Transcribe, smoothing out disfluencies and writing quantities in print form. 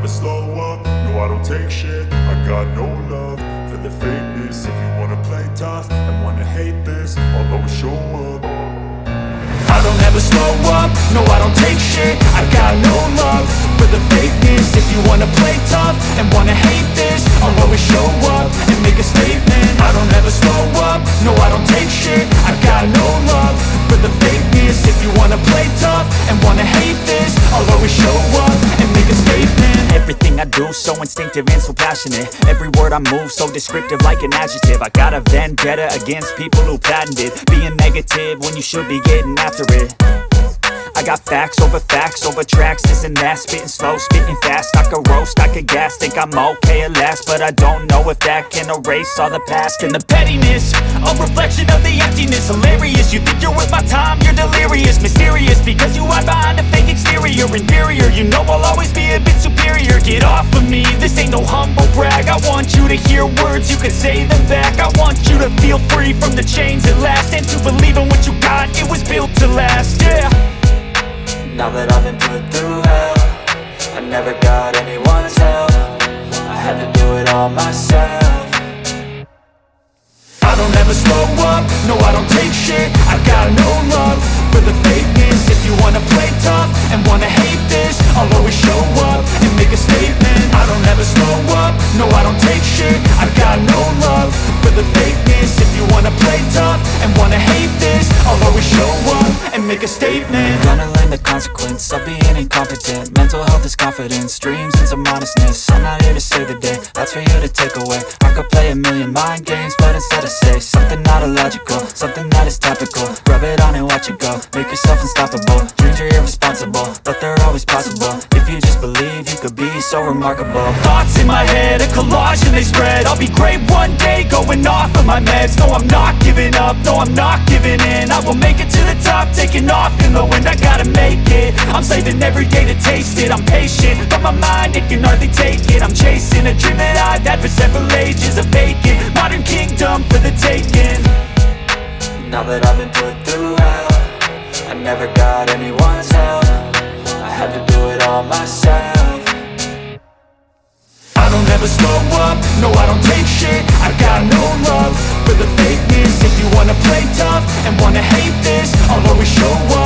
slow up, no I don't take shit. I got no love for the fakeness. If you wanna play tough and wanna hate this, I'll always show up. I don't ever slow up, no I don't take shit. I got no love for the fakeness. If you wanna play tough and wanna hate this, I'll always show up and make a statement. I don't ever slow up, no I don't take shit. I got no love for the fakeness. If you wanna play tough and wanna hate this, I'll always show up and make a statement. Everything I do so instinctive and so passionate. Every word I move so descriptive like an adjective. I got a vendetta against people who patented being negative when you should be getting after it. I got facts over tracks, this and that. Spitting slow, spitting fast, I could roast, I could gas. Think I'm okay at last, but I don't know if that can erase all the past. And the pettiness, a reflection of the emptiness. Hilarious, you think you're worth my time, you're delirious. Mysterious, because you hide behind a fake exterior. Inferior, you know I'll always be a bit superior. Get off of me, this ain't no humble brag. I want you to hear words, you can say them back. I want you to feel free from the chains at last, and to believe in what you got, it was built to last, yeah. Now that I've been put through hell, I never got anyone's help. I had to do it all myself. I don't ever slow up, no I don't take shit. I got no love for the fakeness. If you wanna play tough and wanna hate this, I'll always show up and make a statement. I don't ever slow up, no I don't take shit. I got no love for the fakeness. If you wanna play tough and wanna hate this, I'll always show up and make a statement. Gonna learn the consequence of being incompetent. Mental health is confidence, dreams and some honestness. I'm not here to save the day, that's for you to take away. I could play a million mind games, but instead I say something not illogical, something that is topical. Rub it on and watch it go, make yourself unstoppable. Dreams are irresponsible, but they're always possible. If you just believe, you could be so remarkable. Thoughts in my head, a collage and they spread. I'll be great one day, going off of my meds. No, I'm not giving up, no, I'm not giving in. I will make it to the top, taking off in the wind. I gotta make it, I'm saving every day to taste it. I'm patient, but my mind, it can hardly take it. I'm chasing a dream that I've had for several ages. A vacant, modern kingdom for the taking. Now that I've been put through hell, I never got anyone's help. I had to do it all myself. I don't ever slow up, no I don't take shit. I got no love for the fakeness. If you wanna play tough and wanna hate this, I'll always show up